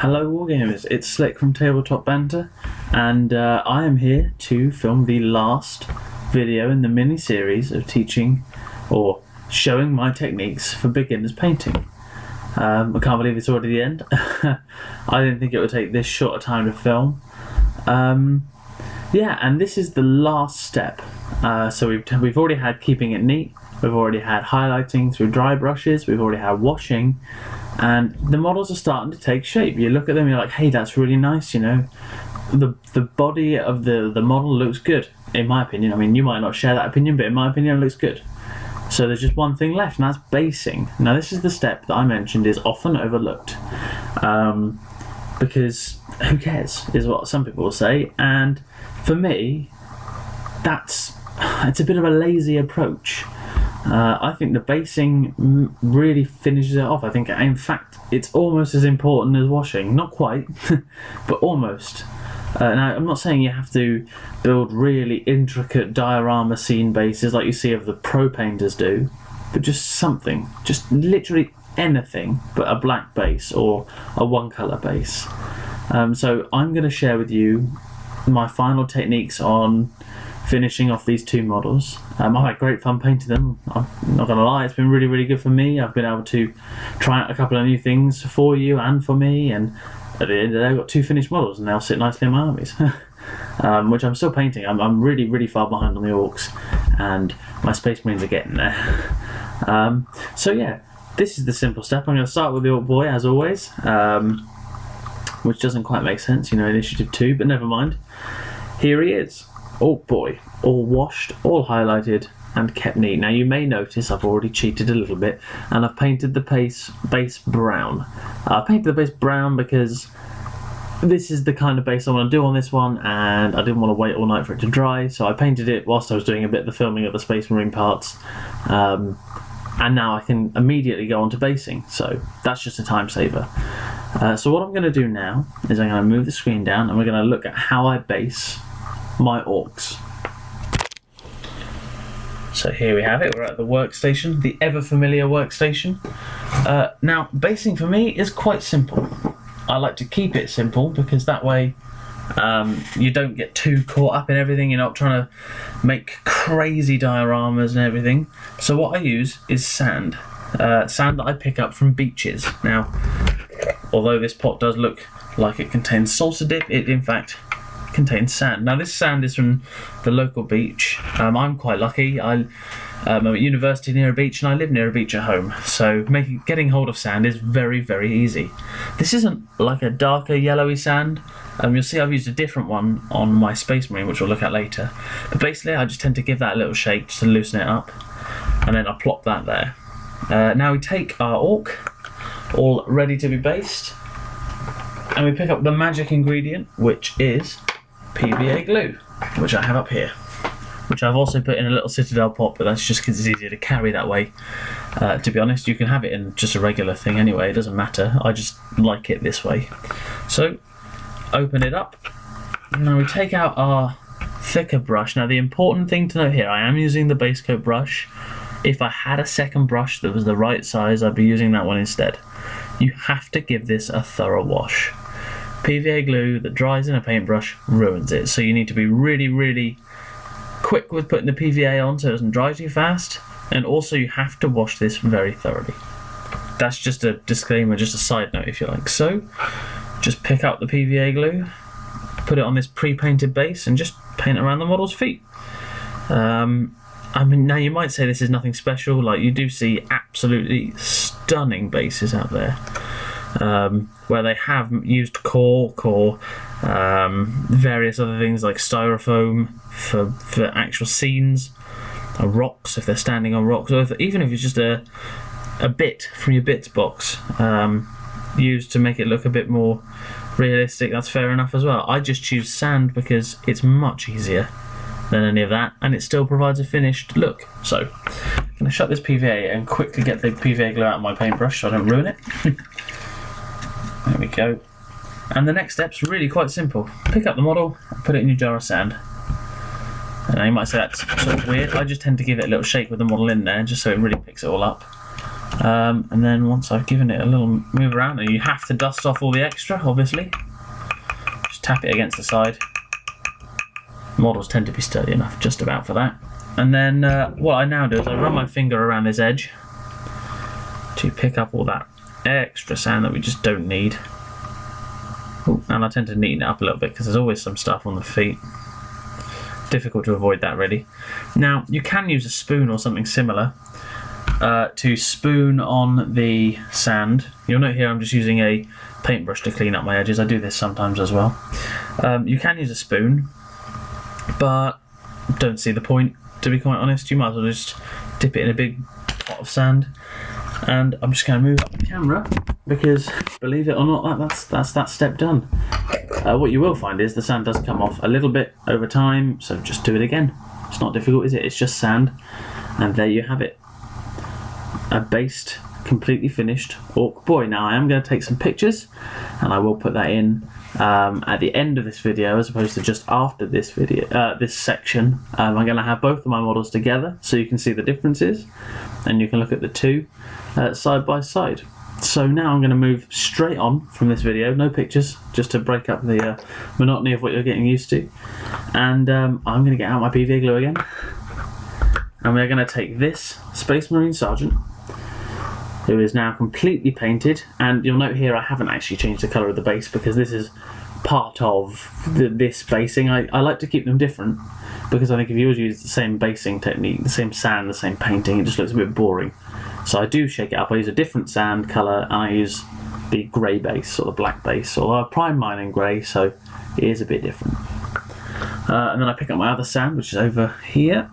Hello Wargamers, it's Slick from Tabletop Banter, and I am here to film the last video in the mini-series of teaching or showing my techniques for beginners painting. I can't believe it's already the end. I didn't think it would take this short a time to film. Yeah, and this is the last step. So we've already had keeping it neat, we've already had highlighting through dry brushes, we've already had washing, and the models are starting to take shape. You look at them, you're like, hey, that's really nice, you know. The body of the model looks good, in my opinion. I mean, you might not share that opinion, but in my opinion, it looks good. So there's just one thing left, and that's basing. Now, this is the step that I mentioned is often overlooked. Because who cares, is what some people will say. And for me, it's a bit of a lazy approach. I think the basing really finishes it off. I think, in fact, it's almost as important as washing. Not quite, but almost. Now, I'm not saying you have to build really intricate diorama scene bases like you see of the pro painters do, but just something, just literally anything but a black base or a one-colour base. So I'm going to share with you my final techniques on finishing off these two models. I've had great fun painting them. I'm not going to lie, it's been really, really good for me. I've been able to try out a couple of new things for you and for me, and at the end of the day I've got two finished models and they'll sit nicely in my armies. Which I'm still painting. I'm really, really far behind on the orcs, and my Space Marines are getting there. So yeah, this is the simple step. I'm going to start with the Orc Boy as always, which doesn't quite make sense, you know, Initiative 2, but never mind. Here he is. Orc Boy, all washed, all highlighted, and kept neat. Now you may notice I've already cheated a little bit, and I've painted the base brown. I painted the base brown because this is the kind of base I want to do on this one, and I didn't want to wait all night for it to dry, so I painted it whilst I was doing a bit of the filming of the Space Marine parts, and now I can immediately go on to basing, so that's just a time saver. So what I'm going to do now is I'm going to move the screen down, and we're going to look at how I base my orcs. So here we have it, we're at the workstation, the ever familiar workstation. Now, basing for me is quite simple. I like to keep it simple because that way you don't get too caught up in everything. You're not trying to make crazy dioramas and everything. So what I use is sand. Sand that I pick up from beaches. Now, although this pot does look like it contains salsa dip, it in fact contains sand. Now this sand is from the local beach. I'm quite lucky. I'm at university near a beach and I live near a beach at home, so getting hold of sand is very, very easy. This isn't like a darker yellowy sand. You'll see I've used a different one on my Space Marine, which we'll look at later, but basically I just tend to give that a little shake just to loosen it up, and then I plop that there. Now we take our orc all ready to be based, and we pick up the magic ingredient, which is PVA glue, which I have up here, which I've also put in a little Citadel pot, but that's just because it's easier to carry that way. To be honest, you can have it in just a regular thing anyway, it doesn't matter, I just like it this way. So open it up, now we take out our thicker brush. Now the important thing to note here, I am using the base coat brush. If I had a second brush that was the right size, I'd be using that one instead. You have to give this a thorough wash. PVA glue that dries in a paintbrush ruins it, so you need to be really, really quick with putting the PVA on so it doesn't dry too fast, and also you have to wash this very thoroughly. That's just a disclaimer, just a side note if you like. So just pick up the PVA glue, put it on this pre-painted base, and just paint around the model's feet. I mean, now you might say this is nothing special, like you do see absolutely stunning bases out there. Where they have used cork or various other things like styrofoam for actual scenes, or rocks if they're standing on rocks, or even if it's just a bit from your bits box used to make it look a bit more realistic, that's fair enough as well. I just choose sand because it's much easier than any of that, and it still provides a finished look. So I'm going to shut this PVA and quickly get the PVA glue out of my paintbrush so I don't ruin it. There we go. And the next step's really quite simple. Pick up the model and put it in your jar of sand. And you might say that's sort of weird. I just tend to give it a little shake with the model in there just so it really picks it all up. And then once I've given it a little move around, and you have to dust off all the extra, obviously, just tap it against the side. Models tend to be sturdy enough just about for that. And then what I now do is I run my finger around this edge to pick up all that extra sand that we just don't need. Ooh, and I tend to neaten it up a little bit because there's always some stuff on the feet. Difficult to avoid that, really. Now, you can use a spoon or something similar to spoon on the sand. You'll note here I'm just using a paintbrush to clean up my edges. I do this sometimes as well. You can use a spoon, but don't see the point, to be quite honest. You might as well just dip it in a big pot of sand. And I'm just going to move up the camera because, believe it or not, that's that step done. What you will find is the sand does come off a little bit over time, so just do it again. It's not difficult, is it? It's just sand, and there you have it. A based, completely finished Orc Boy. Now I am going to take some pictures, and I will put that in at the end of this video as opposed to just after this video, this section. I'm going to have both of my models together so you can see the differences, and you can look at the two side by side. So now I'm going to move straight on from this video, no pictures, just to break up the monotony of what you're getting used to. And I'm going to get out my PVA glue again, and we're going to take this Space Marine Sergeant, who is now completely painted, and you'll note here I haven't actually changed the colour of the base because this is part of this basing. I like to keep them different because I think if you always use the same basing technique, the same sand, the same painting, it just looks a bit boring. So I do shake it up. I use a different sand colour, and I use the grey base or the black base, or I prime mine in grey, so it is a bit different. And then I pick up my other sand, which is over here,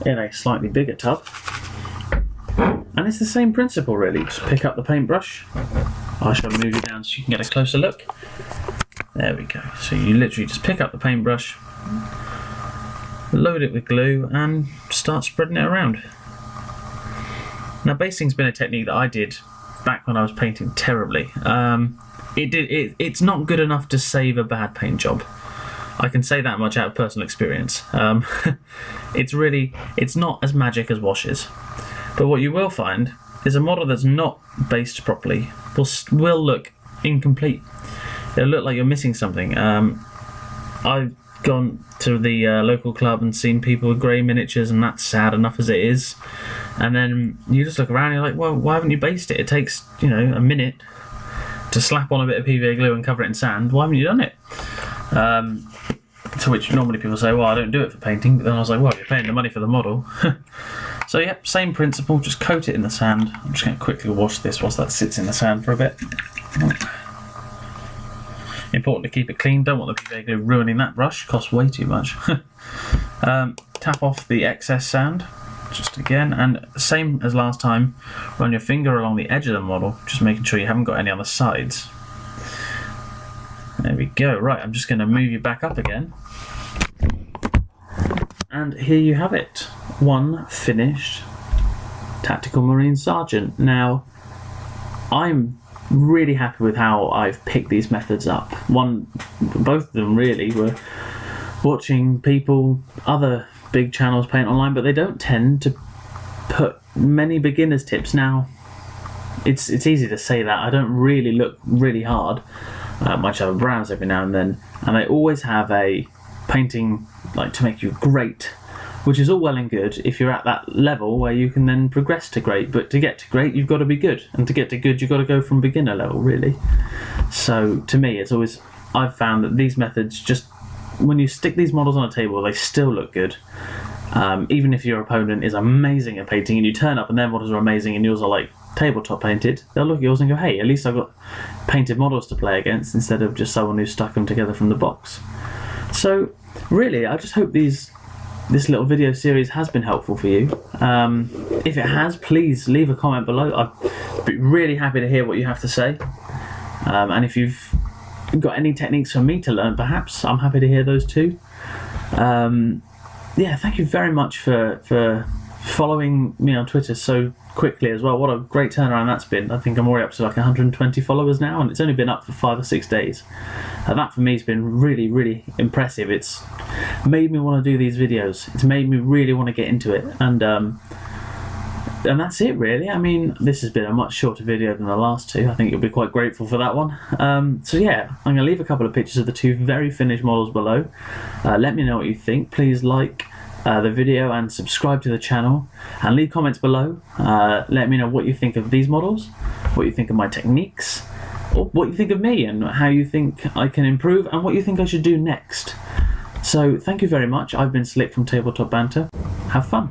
in a slightly bigger tub, and it's the same principle really. Just pick up the paintbrush. I shall move it down so you can get a closer look. There we go. So you literally just pick up the paintbrush, load it with glue, and start spreading it around. Now, basting's been a technique that I did back when I was painting terribly. It's not good enough to save a bad paint job. I can say that much out of personal experience. It's not as magic as washes. But what you will find is a model that's not based properly will look incomplete. It'll look like you're missing something. I've gone to the local club and seen people with grey miniatures, and that's sad enough as it is. And then you just look around and you're like, well, why haven't you based it? It takes, a minute to slap on a bit of PVA glue and cover it in sand. Why haven't you done it? To which normally people say, well, I don't do it for painting. But then I was like, well, you're paying the money for the model. So yeah, same principle, just coat it in the sand. I'm just going to quickly wash this whilst that sits in the sand for a bit. Important to keep it clean. Don't want the PVA glue ruining that brush. Costs way too much. Tap off the excess sand, just again, and same as last time, run your finger along the edge of the model, just making sure you haven't got any on the sides. There we go. Right, I'm just going to move you back up again. And here you have it. One finished Tactical Marine Sergeant. Now, I'm really happy with how I've picked these methods up. Both of them really were watching people, other big channels paint online, but they don't tend to put many beginners tips. Now, it's easy to say that. I don't really look really hard. I might have a browse every now and then, and they always have a painting like to make you great, which is all well and good if you're at that level where you can then progress to great. But to get to great, you've got to be good, and to get to good, you've got to go from beginner level, really. So to me, it's always, I've found that these methods, just when you stick these models on a table, they still look good. Even if your opponent is amazing at painting and you turn up and their models are amazing and yours are like tabletop painted, they'll look at yours and go, hey, at least I've got painted models to play against instead of just someone who stuck them together from the box. So really, I just hope this little video series has been helpful for you. If it has, please leave a comment below. I'd be really happy to hear what you have to say. And if you've got any techniques for me to learn, perhaps, I'm happy to hear those too. Yeah, thank you very much for following me on Twitter so quickly as well. What a great turnaround that's been. I think I'm already up to like 120 followers now, and it's only been up for 5 or 6 days. That for me has been really, really impressive. It's made me want to do these videos. It's made me really want to get into it, and that's it really. I mean, this has been a much shorter video than the last two. I think you'll be quite grateful for that one. So yeah, I'm going to leave a couple of pictures of the two very finished models below. Let me know what you think. Please like the video and subscribe to the channel, and leave comments below. Let me know what you think of these models, what you think of my techniques, or what you think of me and how you think I can improve, and what you think I should do next. So thank you very much. I've been Slick from Tabletop Banter. Have fun.